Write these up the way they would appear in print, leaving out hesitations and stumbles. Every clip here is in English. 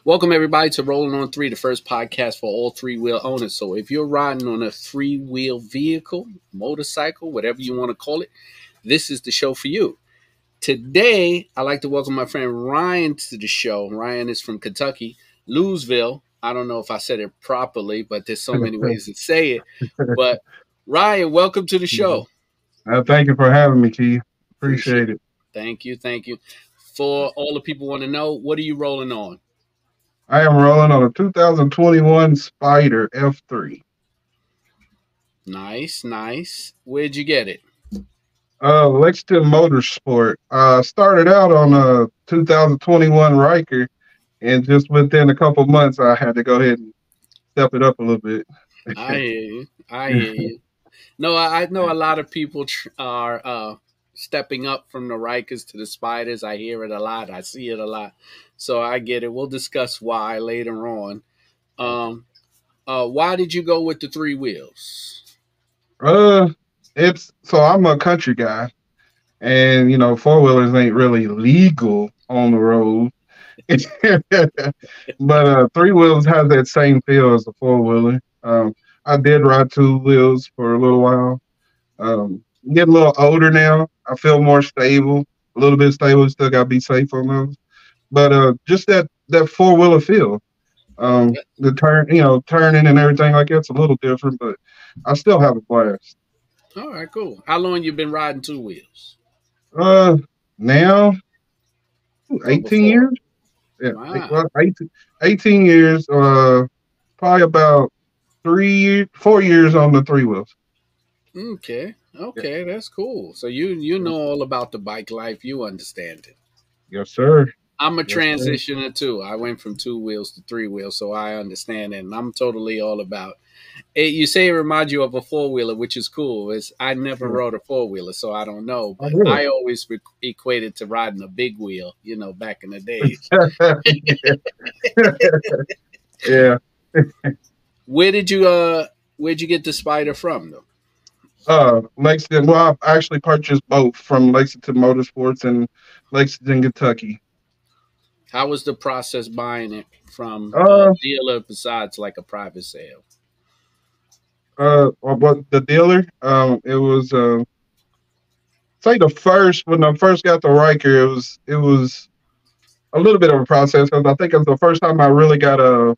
Welcome, everybody, to Rolling on Three, the first podcast for all three-wheel owners. So if you're riding on a three-wheel vehicle, motorcycle, whatever you want to call it, this is the show for you. Today, I'd like to welcome my friend Ryan to the show. Ryan is from Kentucky, Louisville. I don't know if I said it properly, but there's so many ways to say it. But Ryan, welcome to the show. Thank you for having me, Keith. Appreciate it. Thank you. For all the people want to know, what are you rolling on? I am rolling on a 2021 Spyder F3. Nice. Where'd you get it? Lexington Motorsport. Started out on a 2021 Riker, and just within a couple months, I had to go ahead and step it up a little bit. I hear you. No, I know a lot of people are stepping up from the Rikers to the Spyders. I hear it a lot. I see it a lot. So I get it. We'll discuss why later on. Why did you go with the three wheels? I'm a country guy, and four wheelers ain't really legal on the road. But three wheels has that same feel as a four wheeler. I did ride two wheels for a little while. Getting a little older now. I feel more stable, a little bit stable. Still got to be safe on those. But just that four wheeler feel. The turning and everything like that's a little different, but I still have a blast. All right, cool. How long you been riding two wheels? Now 18 years. Yeah, wow. 18 years. Probably about 4 years on the three wheels. Okay, that's cool. So you know all about the bike life. You understand it. Yes, sir. I'm a transitioner too. I went from two wheels to three wheels, so I understand it. And I'm totally all about it. You say it reminds you of a four wheeler, which is cool. I never rode a four wheeler, so I don't know. But really? I always equated to riding a big wheel, back in the days. Yeah. Where'd you get the Spyder from, though? Lexington. Well, I actually purchased both from Lexington Motorsports in Lexington, Kentucky. How was the process buying it from a dealer besides like a private sale? What the dealer? It was say when I first got the Riker, it was a little bit of a process because I think it was the first time I really got a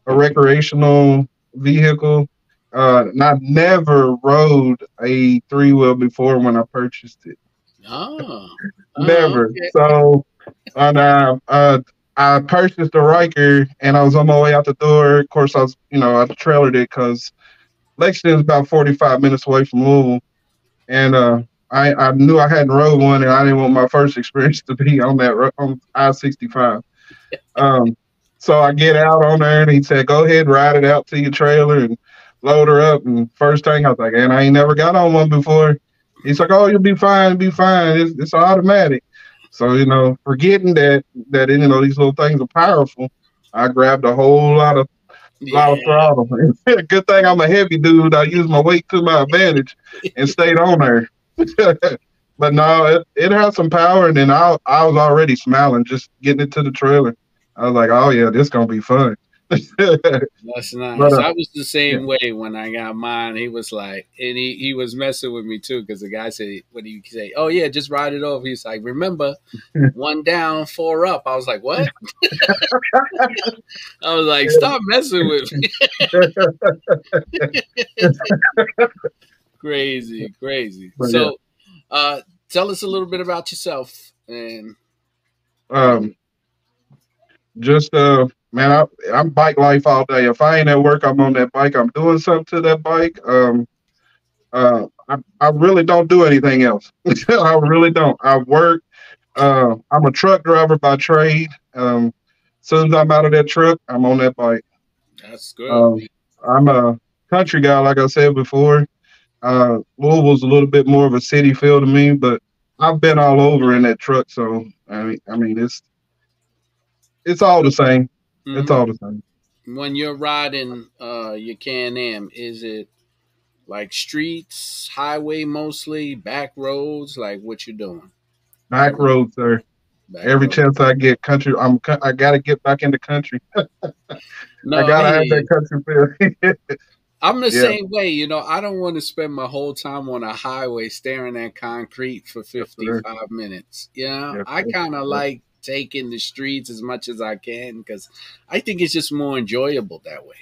recreational vehicle. And I never rode a three wheel before when I purchased it. Never. Okay. So, and I purchased the Riker, and I was on my way out the door. Of course, I trailered it because Lexington is about 45 minutes away from Louisville, and I knew I hadn't rode one, and I didn't want my first experience to be on I-65. So I get out on there, and he said, "Go ahead, ride it out to your trailer and load her up." And first thing I was like, "And I ain't never got on one before." He's like, "Oh, you'll be fine. It's automatic." So forgetting that these little things are powerful, I grabbed a whole lot of throttle. Good thing I'm a heavy dude. I use my weight to my advantage and stayed on there. But no, it has some power, and then I was already smiling just getting it to the trailer. I was like, "Oh yeah, this gonna be fun." That's nice. But, I was the same way when I got mine. He was like, and he was messing with me too because the guy said, "What do you say? Oh yeah, just ride it off." He's like, "Remember, 1 down, 4 up." I was like, "What?" I was like, "Stop messing with me." Crazy. So, tell us a little bit about yourself and. Man, I'm bike life all day. If I ain't at work, I'm on that bike. I'm doing something to that bike. I really don't do anything else. I really don't. I work. I'm a truck driver by trade. As soon as I'm out of that truck, I'm on that bike. That's good. I'm a country guy, like I said before. Louisville's a little bit more of a city feel to me, but I've been all over in that truck. So I mean, it's all the same. Mm-hmm. It's all the same. When you're riding your Can-Am, is it like streets, highway mostly, back roads? Like what you doing? Back roads, sir. Every Backroads. chance I get, country, I gotta get back into country. I No, I gotta hear have that you. country feel. I'm the Yeah, same way. I don't want to spend my whole time on a highway staring at concrete for yes, sir. 55 minutes. Yes, I sir. kind of Yep. like taking the streets as much as I can because I think it's just more enjoyable that way.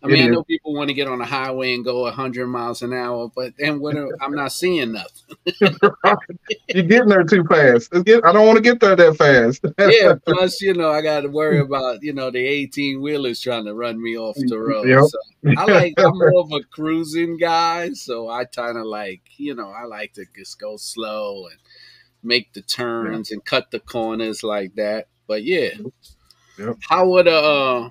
I It mean, I is. know people want to get on a highway and go 100 miles an hour, but then I'm not seeing nothing. You're getting there too fast. I don't want to get there that fast. Yeah, plus, I got to worry about, the 18 wheelers trying to run me off the road. Yep. So I'm more of a cruising guy. So I kind of like, I like to just go slow and make the Yeah. turns and cut the corners like that. But yeah, Yep. Yep. how are the, uh,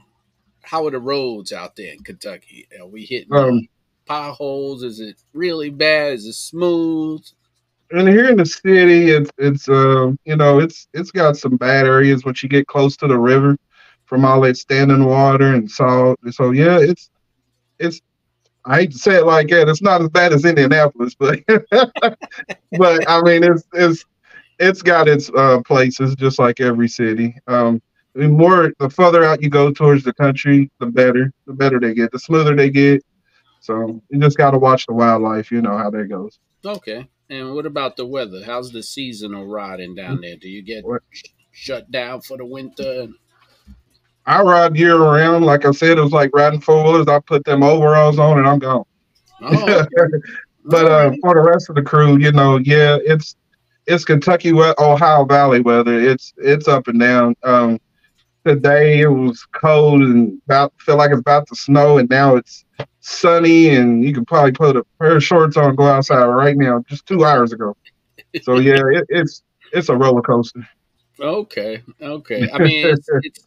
how are the roads out there in Kentucky? Are we hitting Um, potholes? Is it really bad? Is it smooth? and here in the city, it's got some bad areas once you get close to the river, from all that standing water and salt. So yeah, it's. I hate to say it like that. It's not as bad as Indianapolis, but but I mean it's got its places just like every city. The further out you go towards the country, the better they get, the smoother they get. So you just got to watch the wildlife. You know how that goes. Okay. And what about the weather? How's the seasonal riding down there? Do you get What- shut down for the winter? I ride year round. Like I said, it was like riding four wheelers. I put them overalls on and I'm gone. Oh, okay. But All right. for the rest of the crew, yeah, it's Kentucky, Ohio Valley weather. It's up and down. Today it was cold and about feel like it's about to snow, and now it's sunny, and you can probably put a pair of shorts on and go outside right now. Just 2 hours ago. So yeah, it's a roller coaster. Okay. Okay. I mean,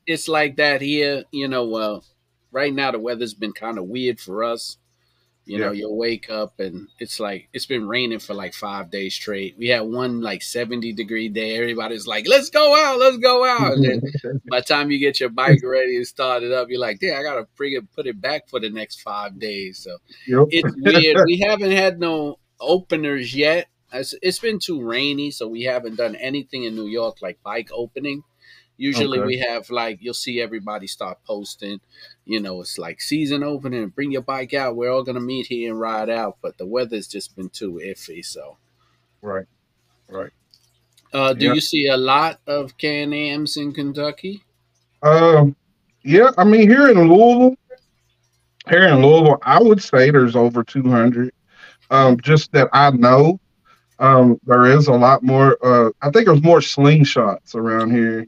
it's like that here. Well, right now the weather's been kind of weird for us. Yeah. You'll wake up and it's like it's been raining for like 5 days straight. We had one like 70-degree day. Everybody's like, "Let's go out, let's go out." And then by the time you get your bike ready and start it up, you're like, "Damn, I gotta bring it, put it back for the next 5 days." So Yep. it's weird. We haven't had no openers yet. It's been too rainy, so we haven't done anything in New York like bike opening. Usually Okay. we have like you'll see everybody start posting, it's like season opening, bring your bike out. We're all gonna meet here and ride out. But the weather's just been too iffy. So Right. Right. do Yeah. you see a lot of Can-Ams in Kentucky? Um. Yeah. I mean, here in Louisville, I would say there's over 200. Just that I know. There is a lot more. I think there's more slingshots around here.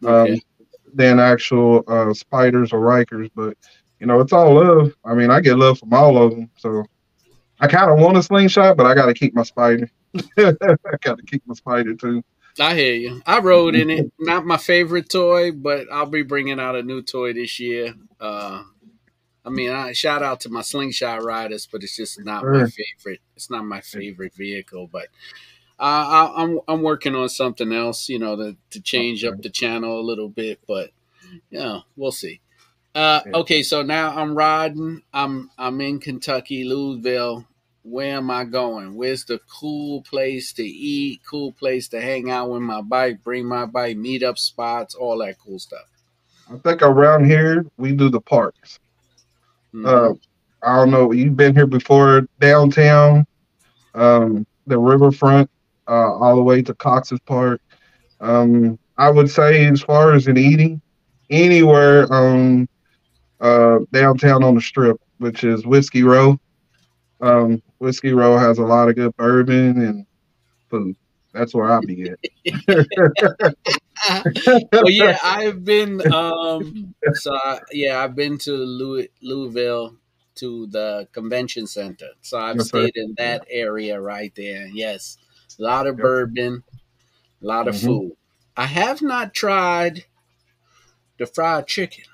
Um, Okay. than actual spiders or rikers. But it's all love. I mean, I get love from all of them. So I kind of want a slingshot, but I got to keep my spider. I got to keep my spider too. I hear you. I rode in it. Not my favorite toy, but I'll be bringing out a new toy this year. I mean, I shout out to my slingshot riders, but it's just not my Sure. favorite. It's not my favorite vehicle, but I'm working on something else, to change up Okay. the channel a little bit, but we'll see. Yeah. Okay, so now I'm riding. I'm in Kentucky, Louisville. Where am I going? Where's the cool place to eat? Cool place to hang out with my bike? Bring my bike, meet up spots, all that cool stuff. I think around here we do the parks. Mm-hmm. Uh, I don't know. You've been here before, downtown, the riverfront, all the way to Cox's Park. I would say as far as in eating, anywhere downtown on the Strip, which is Whiskey Row. Whiskey Row has a lot of good bourbon and food. That's where I'll be at. Well, yeah, I've been. I've been to Louisville to the convention center. So I've Yes, sir. stayed in that area right there. Yes, a lot of Yep. bourbon, a lot of Hmm. food. I have not tried the fried chicken.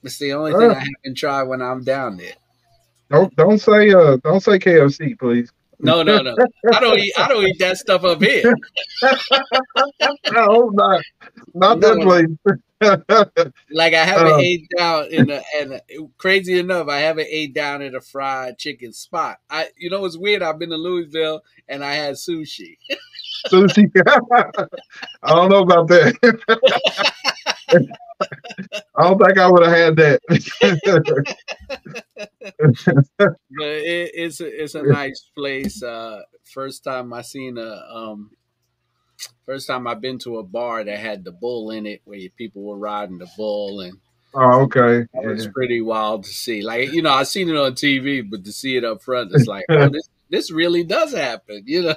It's the only thing Uh, I haven't tried when I'm down there. don't say KFC, please. No, no, no. I don't eat that stuff up here. I hope not. Not No, that no. place. Like I haven't uh, ate down in the and crazy enough, I haven't ate down at a fried chicken spot. You know what's weird? I've been to Louisville and I had sushi. sushi. I don't know about that. I don't think I would have had that. But it's a nice place. First time I've been to a bar that had the bull in it, where people were riding the bull, and Oh, okay. that was Yeah. pretty wild to see. Like I've seen it on TV, but to see it up front, it's like, oh, this really does happen. Yeah.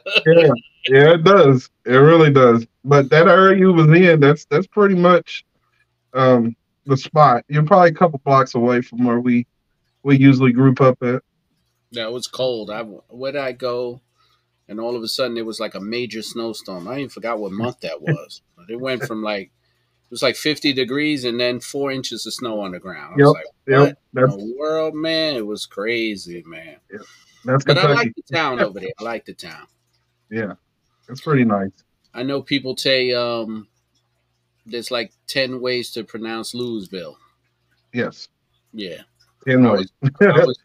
Yeah, it does. It really does. But that area you was in, that's pretty much um the spot. You're probably a couple blocks away from where we usually group up at. Yeah, it was cold. Where did I go? And all of a sudden, it was like a major snowstorm. I even forgot what month that was. But it went from like it was like 50 degrees and then 4 inches of snow on the ground. I was Yep. like, Yep. what in the world, man? It was crazy, man. Yeah, that's But I like Kentucky. the town over there. I like the town. Yeah. It's pretty nice. I know people say there's like 10 ways to pronounce Louisville. Yes. Yeah. I Anyway. was I was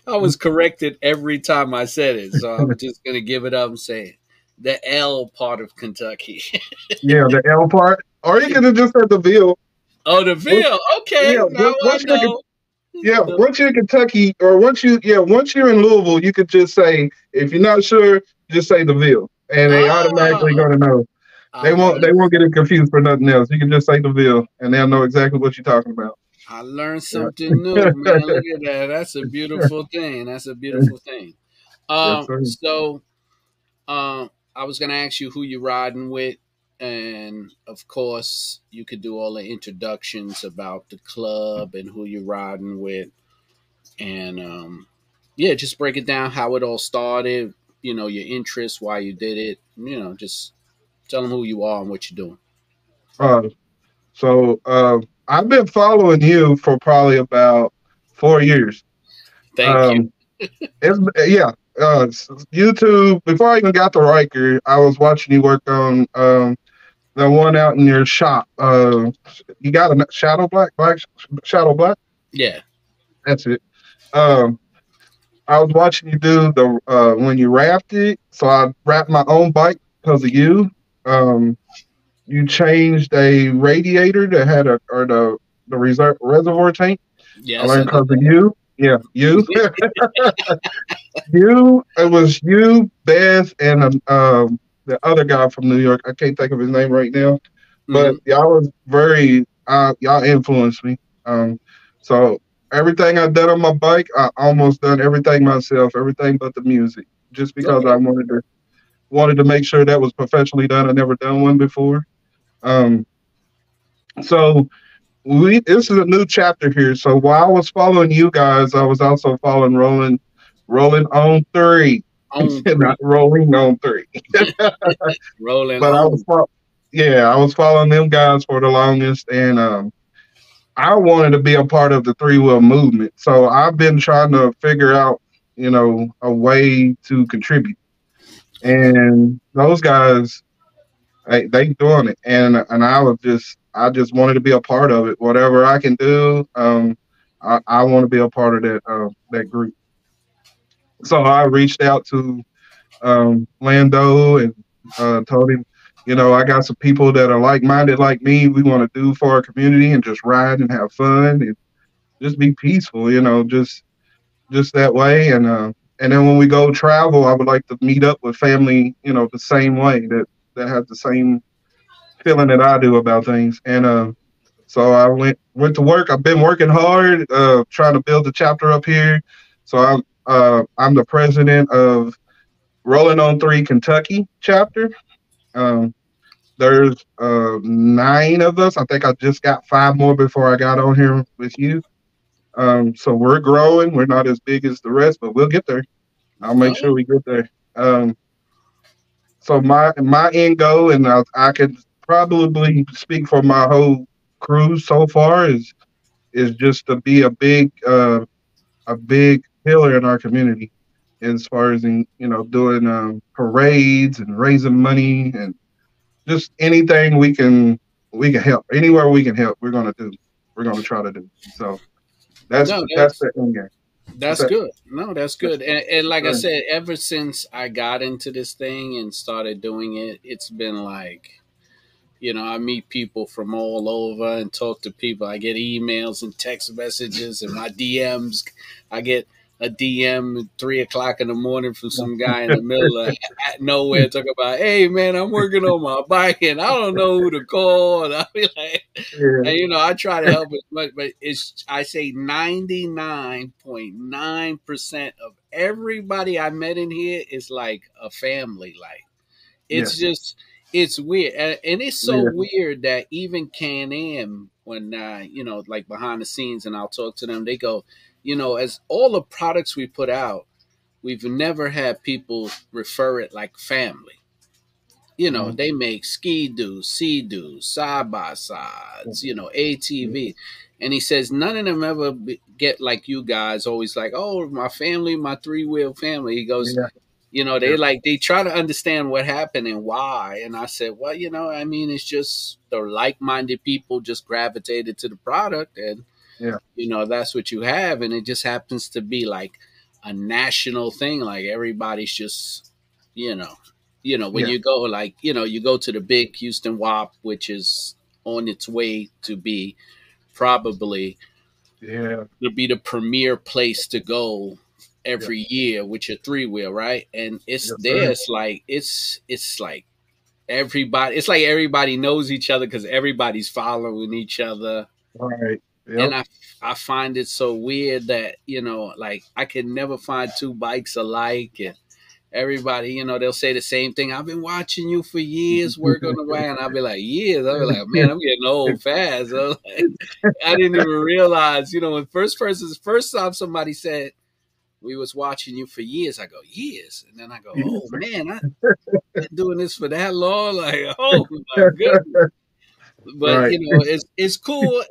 I was corrected every time I said it, so I'm just gonna give it up and say the L part of Kentucky. Yeah, the L part. Or you could have just said the Ville. Oh, the Once- Ville. Okay, Yeah, now I once you're know. yeah, The- once you're in Kentucky, or once you're in Louisville, you could just say, if you're not sure, just say the Ville, and they automatically oh, gonna know. I learned. They won't get it confused for nothing else. You can just say the Ville, and they'll know exactly what you're talking about. I learned Yeah. something new, man. Look at that. That's a beautiful thing. That's a beautiful thing. Yes, sir. So I was gonna ask you who you're riding with, and of course, you could do all the introductions about the club and who you're riding with, and yeah, just break it down how it all started. Your interests, why you did it. Just tell them who you are and what you're doing. Uh, so I've been following you for probably about 4 years. Thank you. Um, it's yeah. YouTube. Before I even got to Riker, I was watching you work on the one out in your shop. You got a shadow black. Yeah. That's it. Um, I was watching you do the when you wrapped it. So I wrapped my own bike because of you. Um, you changed a radiator that had the reservoir tank. I Yes, I learned did because of you. Yeah, you. It was you, Beth, and the other guy from New York. I can't think of his name right now, but hmm y'all was y'all influenced me. Um, so everything I done on my bike, I almost done everything myself, everything but the music, just because I Okay. wanted to make sure that was professionally done. I never done one before. Um, so this is a new chapter here. So while I was following you guys, I was also following Rolling on three, On not three. rolling on three. Rolling But on. yeah, I was following them guys for the longest, and I wanted to be a part of the three wheel movement. So I've been trying to figure out, a way to contribute. And those guys, they doing it, and I just wanted to be a part of it. Whatever I can do, I want to be a part of that group. So I reached out to Lando and told him, I got some people that are like minded like me. We want to do for our community and just ride and have fun and just be peaceful, just that way. And then when we go travel, I would like to meet up with family, the same way that has the same feeling that I do about things. And so I went to work. I've been working hard, trying to build the chapter up here. So I'm the president of Rolling on Three Kentucky chapter. Um, there's 9 of us. I think I just got 5 more before I got on here with you. So we're growing. We're not as big as the rest, but we'll get there. I'll make Oh, sure we get there. So my end goal, and I could probably speak for my whole crew so far, is just to be a big pillar in our community. as far as in, doing parades and raising money and just anything we can help. Anywhere we can help, we're gonna do. We're gonna try to do. So No, that's the end game. What's that's that? good. No, that's Yeah. good. And like I Right. said, ever since I got into this thing and started doing it, it's been like, I meet people from all over and talk to people. I get emails and text messages and my DMs. I get a DM at 3 o'clock in the morning from some guy in the middle of at nowhere talking about, "Hey man, I'm working on my bike and I don't know who to call." And I be like, Yeah. and I try to help as much, but I say 99.9% of everybody I met in here is like a family. Like Yeah. it's just it's weird, and it's so Yeah. weird that even Can-Am, when like behind the scenes, and I'll talk to them, they go, as all the products we put out, we've never had people refer it like family. Mhm. They make ski doos, sea doos, side by sides, ATV. And he says none of them ever get like you guys always like, oh, my family, my three-wheel family. He goes, Yeah. they Yeah. like they try to understand what happened and why. And I said, well, I mean, it's just the like-minded people just gravitated to the product, and Yeah. that's what you have. And it just happens to be like a national thing. Like everybody's just, you know, when Yeah. you go, like, you go to the big Houston WAP, which is on its way to be probably Yeah. to be the premier place to go Yeah. every year with your three-wheel, right? And it's Yes, there. sir. It's like everybody. It's like everybody knows each other because everybody's following each other. All right. And Yep. I find it so weird that like I can never find two bikes alike, and everybody, they'll say the same thing. I've been watching you for years, work on the bike, and I'll be like, years. I'll be like, man, I'm getting old fast. I'm like, I didn't even realize, when first time somebody said we was watching you for years, I go, years, and then I go, Yes, oh sir. man, I've been doing this for that long, like, oh my goodness. But Right. it's cool.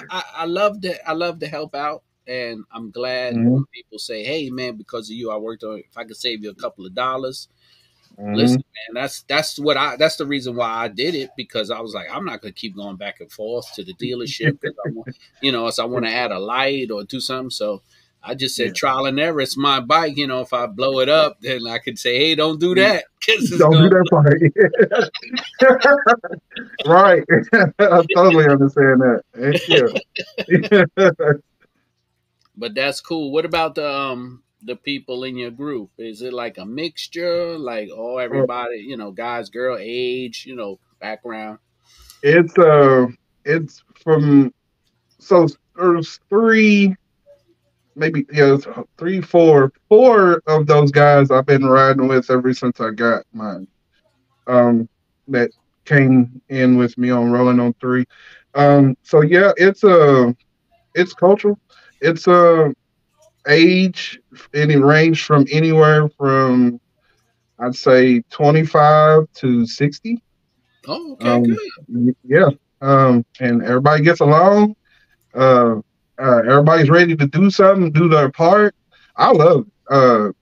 I love to help out, and I'm glad Hmm. when people say, hey man, because of you I worked on it. If I could save you a couple of dollars, Hmm. listen man, that's the reason why I did it, because I was like, I'm not gonna keep going back and forth to the dealership because I want, so I want to add a light or do something. So I just said Yeah. trial and error. It's my bike. If I blow it up, then I could say, hey, don't do that because it's Don't do going. that part. Right. I totally understand that. Heck yeah. But that's cool. What about the people in your group? Is it like a mixture? Like, oh, everybody, guys, girl, age, background. It's it's from so there's three, maybe, yeah, it's three, four of those guys I've been riding with ever since I got mine. That came in with me on Rolling on Three. So yeah, it's cultural. It's age, and it range from anywhere from, I'd say, 25 to 60. Oh, okay, Um, good. yeah. And everybody gets along. Uh, everybody's ready to do something, do their part. I love it.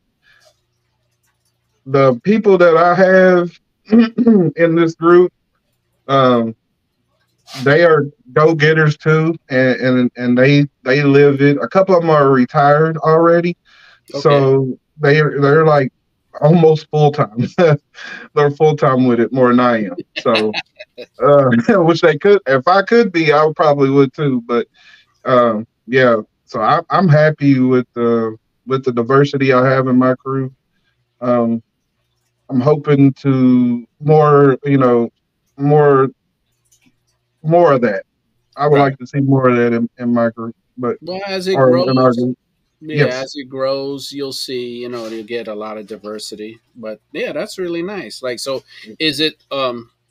The people that I have in this group. Um, they are go getters too, and they live it. A couple of them are retired already, Okay. so they're like almost full time. They're full time with it more than I am. So, which they could, if I could be, I probably would too. But yeah, so I'm happy with the diversity I have in my crew. Um, I'm hoping to more, more more of that. I would Right. like to see more of that in my group, but Well, as it or in our grows, group. yeah, Yes. as it grows, you'll see, you'll get a lot of diversity. But yeah, that's really nice. Like, so is it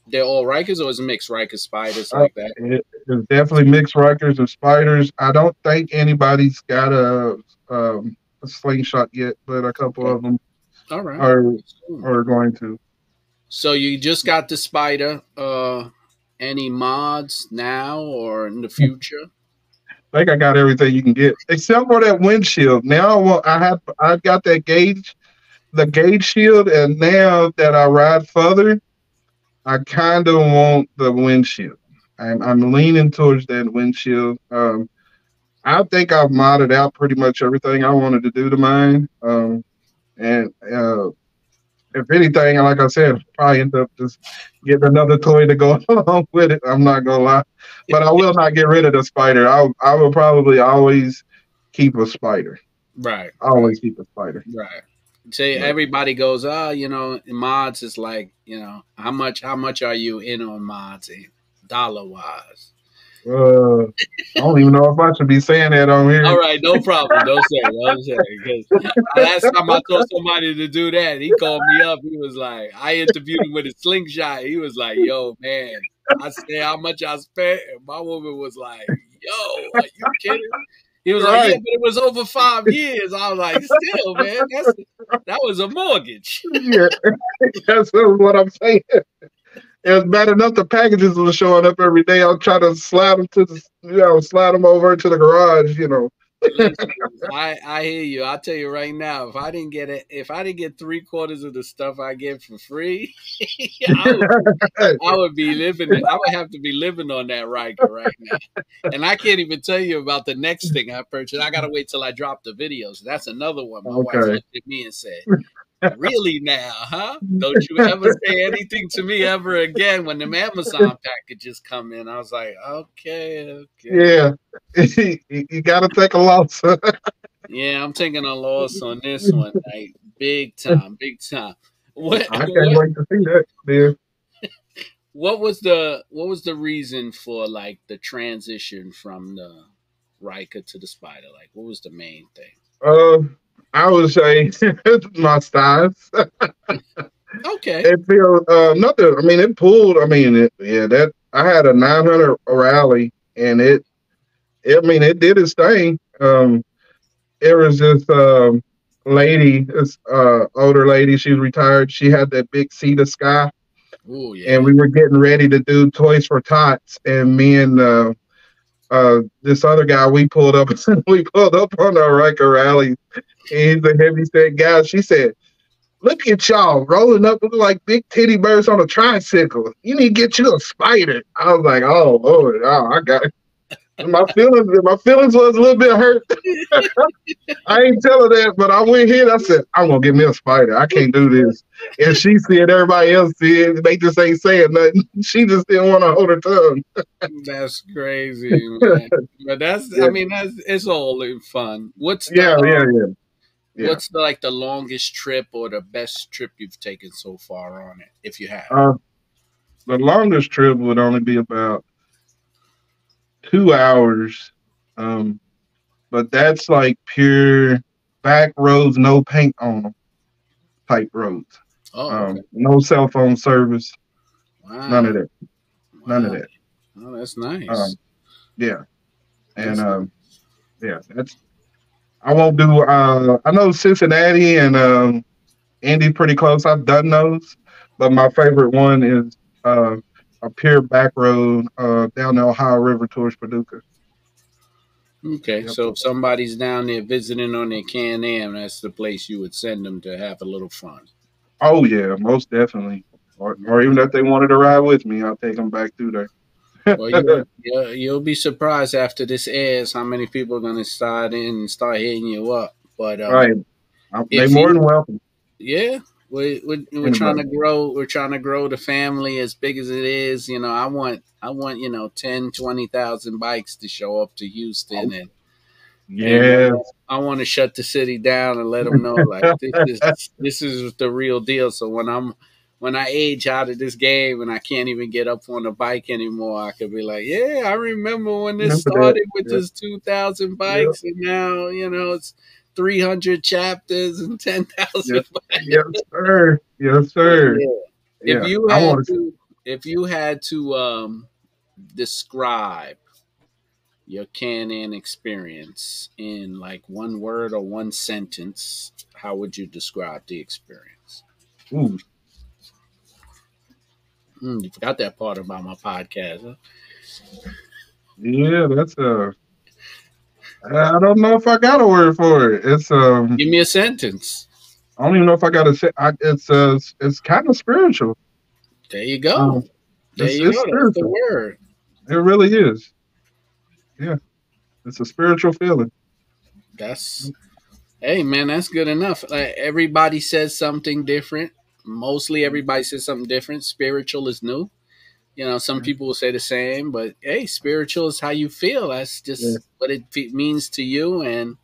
they're all Rikers, or is it mixed Rikers, spiders like that? It's definitely mixed Rikers and Spiders. I don't think anybody's got a slingshot yet, but a couple Okay. of them All right. are Cool. are going to. So you just got the Spider. Any mods now or in the future? think I got everything you can get except for that windshield. Now I got that gauge, the gauge shield, and now that I ride further, I kind of want the windshield. I'm leaning towards that windshield. I think I've modded out pretty much everything I wanted to do to mine. And if anything, like I said, probably end up just getting another toy to go along with it. I'm not gonna lie, but I will not get rid of the spider. I will probably always keep a spider. Right, right, Always keep a spider. right. Say But everybody goes, in mods is like, how much are you in on mods dollar wise? I don't even know if I should be saying that on All here. right, no problem. Don't say it. Don't say it. Because last time I told somebody to do that, he called me up. He was like, I interviewed him with a slingshot. He was like, yo, man, I say how much I spent. And my woman was like, yo, are you kidding? He was like, yeah, Right? but it was over 5 years. I was like, still, man, that was a mortgage. Yeah, that's what I'm saying. It was bad enough the packages were showing up every day. I'll try to slide them slide them over to the garage. Listen, I hear you. I'll tell you right now, if I didn't get three-quarters of the stuff I get for free, I would be living. I would have to be living on that Riker right now, and I can't even tell you about the next thing I purchased. I gotta wait till I drop the videos. That's another one. My wife Okay. looked at me and said, "Really now, huh? Don't you ever say anything to me ever again when the Amazon packages come in." I was like, "Okay, okay." Yeah, you got to take a loss. Yeah, I'm taking a loss on this one, like big time, big time. What I can't what wait to see that, man. what was the reason for like the transition from the Riker to the Spider? Like, what was the main thing? Uh, I would say my size. Okay. It feels nothing. I mean, it pulled. I mean, yeah, that I had a 900 rally, and I mean, it did its thing. It was this lady, this older lady. She was retired. She had that big Sea to Sky, Oh and yeah. we were getting ready to do Toys for Tots, and me and this other guy, we pulled up. We pulled up on our Riker rally. And he's a heavy set guy. She said, "Look at y'all rolling up looking like big titty birds on a tricycle. You need to get you a spider." I was like, "Oh Lord, oh, I got it." My feelings was a little bit hurt. I ain't tell her that, but I went here. I said, "I'm gonna get me a spider. I can't do this." And she said, everybody else did. They just ain't saying nothing. She just didn't want to hold her tongue. That's crazy, man. But I Yeah, mean, it's all in fun. What's the yeah, yeah, yeah, yeah. what's the like the longest trip or the best trip you've taken so far on it, if you have? Uh, the longest trip would only be about 2 hours. Um, but that's like pure back roads, no paint on them type roads. Oh, okay. No cell phone service, none of Wow. that, none of Wow. that. Oh, that's nice. Um, yeah, and That's nice. yeah, that's I won't do. I know Cincinnati and Indy pretty close. I've done those, but my favorite one is uh, a pure back road down the Ohio River towards Paducah. Okay, Yep. so if somebody's down there visiting on their Can-Am, that's the place you would send them to have a little fun. Oh yeah, most definitely. Or even Wow. if they wanted to ride with me, I'll take them back through there. Well, you'll be surprised after this airs how many people are going to start in and start hitting you up. But Right. They if more than you, welcome. yeah, we're trying to Anybody. grow. We're trying to grow the family as big as it is. I want 10, 20,000 bikes to show up to Houston, Oh, and yes. I want to shut the city down and let them know like this is the real deal. So when I age out of this game and I can't even get up on a bike anymore, I could be like, yeah, I remember when this Remember that. started with Yep. just 2,000 Yep. bikes, and now it's 300 chapters and 10,000 Yes. bikes. Yes, sir. Yes, But sir. yeah, if Yeah. you I had want to. to, if you had to describe your Can-Am experience in like one word or one sentence, how would you describe the experience? Ooh. You forgot that part about my podcast. Huh? Yeah. That's I don't know if I got a word for it. It's Give me a sentence. I don't even know if I got to say. It's kind of spiritual. There you go. Um, There you it's go. That's the spiritual. word. It really is. Yeah, it's a spiritual feeling. That's Hey man, that's good enough. Like, everybody says something different. Mostly everybody says something different. Spiritual is new. Some Yeah, people will say the same, but hey, spiritual is how you feel. That's yeah, just what it means to you. And,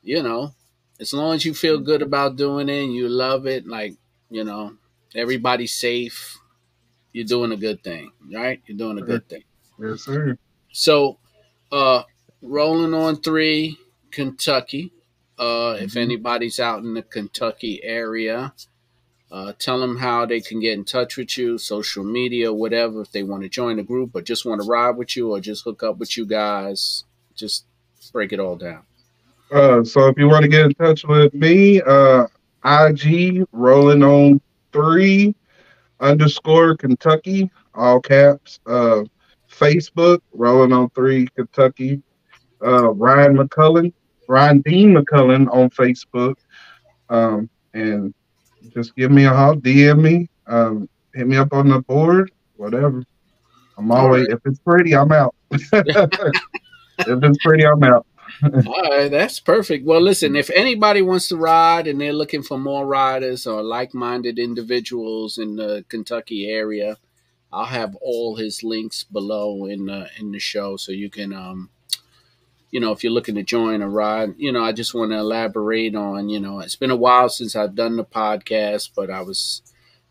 you know, as long as you feel good about doing it and you love it, like, you know, everybody's safe, you're doing a good thing, right? You're doing a sir. good thing. Yes, sir. So, uh, rolling on three, Kentucky. If Mhm. anybody's out in the Kentucky area, tell them how they can get in touch with you, social media, whatever, if they want to join the group or just want to ride with you or just hook up with you guys. Just break it all down. So if you want to get in touch with me, IG rolling on three underscore Kentucky, all caps. Facebook rolling on three Kentucky. Ryan McCullen, Ryan Dean McCullen on Facebook. And just give me a holler, DM me, hit me up on the board, whatever. I'm All always right. if it's pretty, I'm out. If it's pretty, I'm out. All right, that's perfect. Well, listen, if anybody wants to ride and they're looking for more riders or like minded individuals in the Kentucky area, I'll have all his links below in the show, so you can if you're looking to join a ride. I just want to elaborate on, it's been a while since I've done the podcast, but I was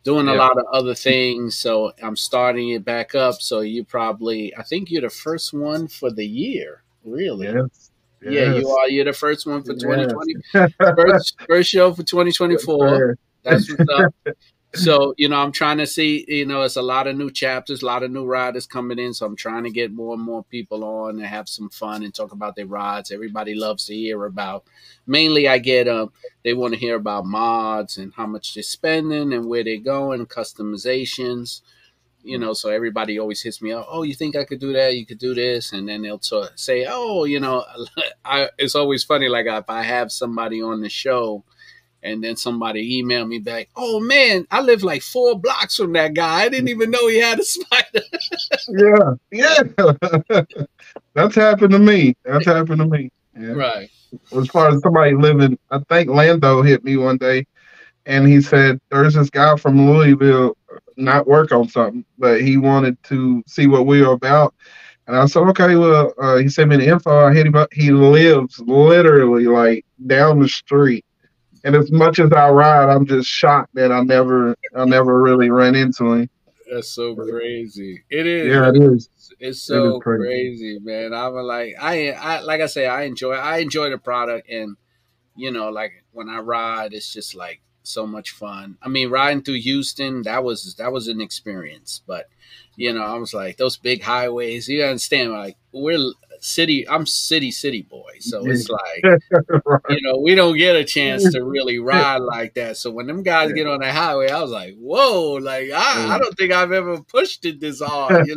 doing a Yeah. lot of other things, so I'm starting it back up. So I think you're the first one for the year, really. Yes. Yeah, you Yes. are. You're the first one for Yes. 2020. First show for Yes, 2024. sir. That's what's up. So, I'm trying to see, it's a lot of new chapters, a lot of new riders coming in. So I'm trying to get more and more people on and have some fun and talk about their rides. Everybody loves to hear about, mainly I get, they want to hear about mods and how much they're spending and where they're going, customizations, so everybody always hits me up. Oh, you think I could do that? You could do this. And then they'll say, oh, it's always funny. Like if I have somebody on the show, and then somebody emailed me back, oh man, I live like 4 blocks from that guy. I didn't even know he had a spider. Yeah. Yeah. That's happened to me. That's happened to me. Yeah. Right. As far as somebody living, I think Lando hit me one day and he said there's this guy from Louisville not work on something, but he wanted to see what we were about. And I said, okay, well, he sent me the info. I hit him up. He lives literally like down the street. And as much as I ride, I'm just shocked that I never really ran into him. That's so But crazy. It is. yeah, it is. It's It is so crazy. crazy, man. I'm like, I like I say, I enjoy the product, and like when I ride, it's just like so much fun. I mean, riding through Houston, that was an experience. But I was like those big highways. You understand? Like I'm city boy, so it's like Yeah. Right. we don't get a chance to really ride like that. So when them guys Yeah. get on the highway, I was like, whoa, like I Yeah. don't think I've ever pushed it this hard.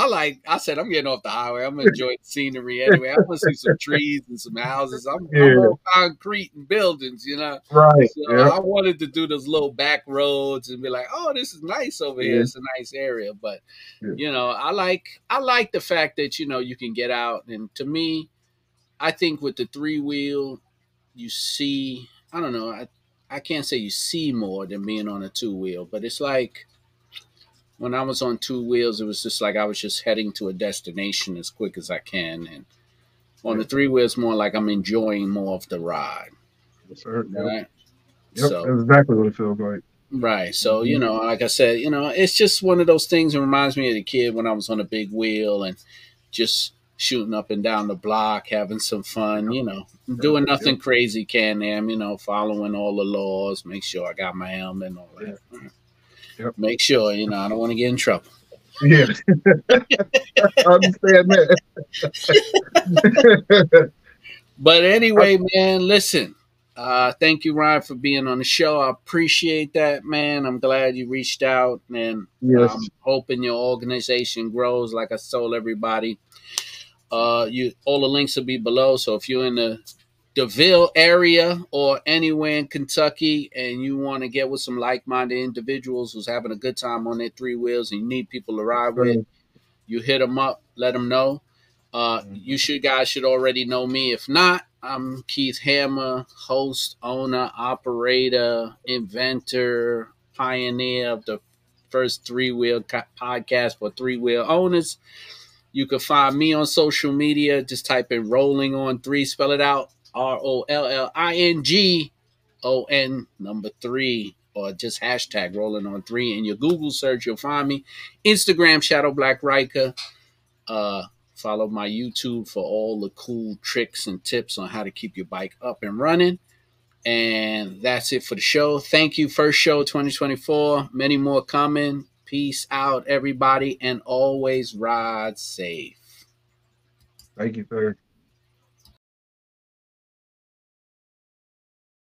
Like I said, I'm getting off the highway. I'm enjoying the scenery anyway. I want to see some trees and some houses. I'm Yeah. all concrete and buildings. Right. So Yeah. I wanted to do those little back roads and be like, oh, this is nice over here. Yeah. It's a nice area. But Yeah. I like the fact that you can get out. And to me, I think with the three-wheel, you see, I don't know, I can't say you see more than being on a two-wheel, but it's like when I was on two wheels, it was just like I was just heading to a destination as quick as I can. And on Yeah. the three wheels, more like I'm enjoying more of the ride. Yes, sir. Yep. Right. Yep. So, That's exactly what it feels like. right. So, Mhm. like I said, it's just one of those things that reminds me of the kid when I was on a big wheel and just shooting up and down the block, having some fun, Yep. Yep. doing Yep. nothing crazy, Can-Am, following all the laws, make sure I got my helmet and all Yeah. that. Yep. Make sure, I don't want to get in trouble. Yeah. I understand that. But I- anyway, man, listen. Thank you, Ryan, for being on the show. I appreciate that, man. I'm glad you reached out, and yes. I'm hoping your organization grows. Like I told everybody, You all the links will be below. So if you're in the DeVille area or anywhere in Kentucky and you want to get with some like-minded individuals who's having a good time on their three wheels and you need people to ride with, So, you hit them up, let them know. You guys should already know me. If not, I'm Keith Hammer, host, owner, operator, inventor, pioneer of the first three-wheel podcast for three-wheel owners. You can find me on social media. Just type in Rolling on Three, spell it out ROLLING number three, or just hashtag Rolling on Three. In your Google search, you'll find me. Instagram, Shadow Black Riker. Follow my YouTube for all the cool tricks and tips on how to keep your bike up and running. And that's it for the show. Thank you. First show 2024. Many more coming. Peace out, everybody, and always ride safe. thank you, sir.